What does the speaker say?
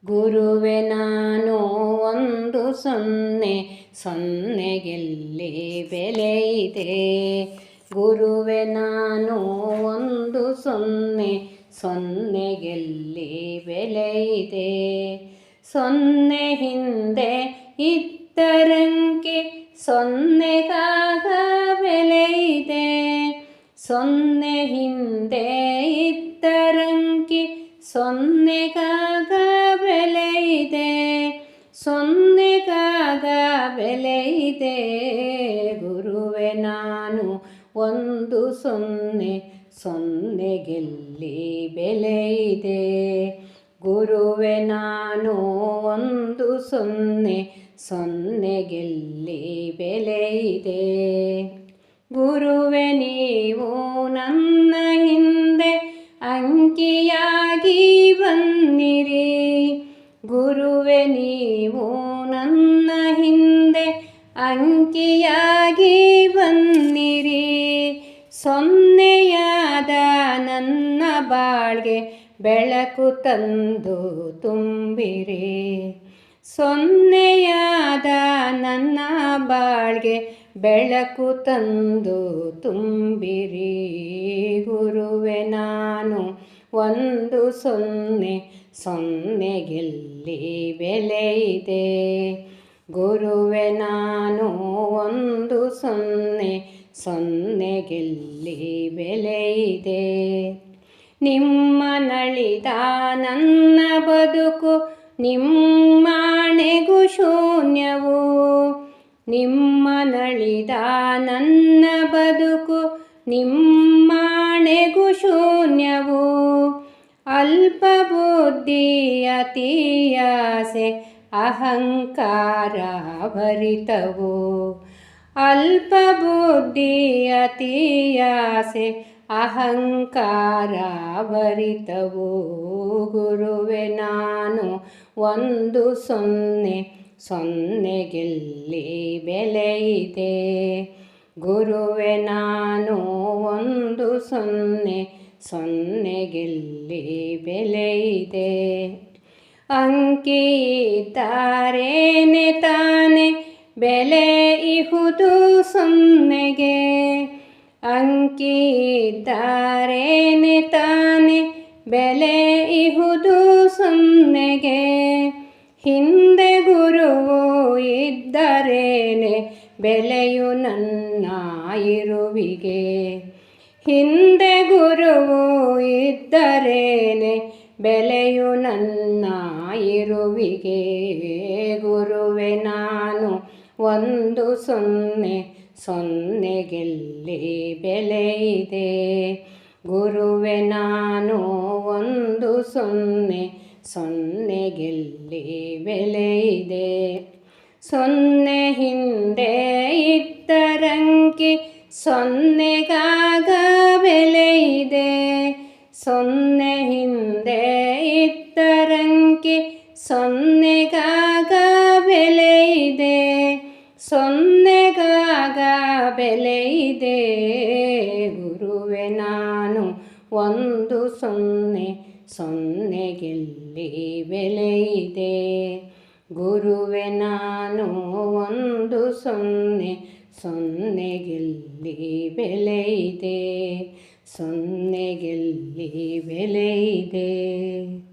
ಗುರುವೆ ನಾನು ಒಂದು ಸೊನ್ನೆ, ಸೊನ್ನೆಗೆಲ್ಲಿ ಬೆಲೆ ಇದೆ. ಗುರುವೆ ನಾನು ಒಂದು ಸೊನ್ನೆ, ಸೊನ್ನೆಗೆಲ್ಲಿ ಬೆಲೆ ಇದೆ. ಸೊನ್ನೆ ಹಿಂದೆ ಇದ್ದರಂಕೆ ಸೊನ್ನೆಗಾಗ ಬೆಲೆ ಇದೆ. ಸೊನ್ನೆ ಹಿಂದೆ ಇದ್ದರಂಕೆ ಸೊನ್ನೆಗಾಗ ಬೆಲೆ ಇದೆ. ಸೊನ್ನೆಗಾಗ ಬೆಲೆ ಇದೆ. ಗುರುವೆ ನಾನು ಒಂದು ಸೊನ್ನೆ, ಸೊನ್ನೆಗೆಲ್ಲಿ ಬೆಲೆ ಇದೆ. ಗುರುವೆ ನಾನು ಒಂದು ಸೊನ್ನೆ, ಸೊನ್ನೆಗೆಲ್ಲಿ ಬೆಲೆ ಇದೆ. ಗುರುವೆ ನೀವು ನನ್ನ ಹಿಂದೆ ಅಂಕಿಯಾಗಿ ಬನ್ನಿರಿ. ಗುರುವೆ ನೀವು ನನ್ನ ಹಿಂದೆ ಅಂಕಿಯಾಗಿ ಬನ್ನಿರಿ. ಸೊನ್ನೆಯಾದ ನನ್ನ ಬಾಳ್ಗೆ ಬೆಳಕು ತಂದು ತುಂಬಿರಿ. ಸೊನ್ನೆಯಾದ ನನ್ನ ಬಾಳ್ಗೆ ಬೆಳಕು ತಂದು ತುಂಬಿರಿ. ಗುರುವೆ ನಾನು ಒಂದು ಸೊನ್ನೆ, ಸೊನ್ನೆಗೆಲ್ಲಿ ಬೆಲೆ ಇದೆ. ಗುರುವೆ ನಾನು ಒಂದು ಸೊನ್ನೆ, ಸೊನ್ನೆಗೆಲ್ಲಿ ಬೆಲೆ ಇದೆ. ನಿಮ್ಮ ನಳಿದ ನನ್ನ ಬದುಕು ನಿಮ್ಮಾಣೆಗೂ ಶೂನ್ಯವು. ನಿಮ್ಮ ನಳಿದ ನನ್ನ ಬದುಕು ನಿಮ್ಮಾಣೆಗೂ ಶೂನ್ಯವು. ಅಲ್ಪ ಬುದ್ಧಿ ಅತಿಯಾಸೆ ಅಹಂಕಾರ ಭರಿತವು. ಅಲ್ಪ ಬುದ್ಧಿ ಅತಿಯಾಸೆ ಅಹಂಕಾರ ಭರಿತವು. ಗುರುವೆ ನಾನು ಒಂದು ಸೊನ್ನೆ, ಸೊನ್ನೆಗೆಲ್ಲಿ ಬೆಲೆ ಇದೆ. ಗುರುವೆ ನಾನು ಒಂದು ಸೊನ್ನೆ, ಸೊನ್ನೆಗೆಲ್ಲಿ ಬೆಲೆ ಇದೆ. ಅಂಕಿ ಇದ್ದಾರೇನೆ ತಾನೆ ಬೆಲೆ ಇಹುದು ಸೊನ್ನೆಗೆ. ಅಂಕಿ ಇದ್ದಾರೇನೆ ತಾನೆ ಬೆಲೆ ಇಹುದು ಸೊನ್ನೆಗೆ. ಹಿಂದೆ ಗುರುವು ಇದ್ದರೇನೆ ಬೆಲೆಯು ನನ್ನ ಇರುವಿಗೆ. ಹಿಂದೆ ಗುರುವು ಇದ್ದರೇನೆ ಬೆಲೆಯು ನನ್ನ ಇರುವಿಗೆ. ಗುರುವೆ ನಾನು ಒಂದು ಸೊನ್ನೆ, ಸೊನ್ನೆಗೆಲ್ಲಿ ಬೆಲೆ ಇದೆ. ಗುರುವೆ ನಾನು ಒಂದು ಸೊನ್ನೆ, ಸೊನ್ನೆಗೆಲ್ಲಿ ಬೆಲೆ ಇದೆ. ಸೊನ್ನೆ ಹಿಂದೆ ಇದ್ದರಂಕೆ ಸೊನ್ನೆಗಾಗ ಬೆಲೆ ಇದೆ. ಸೊನ್ನೆ ಹಿಂದೆ ಇದ್ದರಂಕೆ ಸೊನ್ನೆಗಾಗ ಬೆಲೆ ಇದೆ. ಸೊನ್ನೆಗಾಗ ಬೆಲೆ ಇದೆ. ಗುರುವೆ ನಾನು ಒಂದು ಸೊನ್ನೆ, ಸೊನ್ನೆಗೆಲ್ಲಿ ಬೆಲೆ ಇದೆ. ಗುರುವೆ ನಾನು ಒಂದು ಸೊನ್ನೆ, ಸೊನ್ನೆಗೆಲ್ಲಿ ಬೆಲೆ ಇದೆ. ಸೊನ್ನೆಗೆಲ್ಲಿ ಬೆಲೆ ಇದೆ.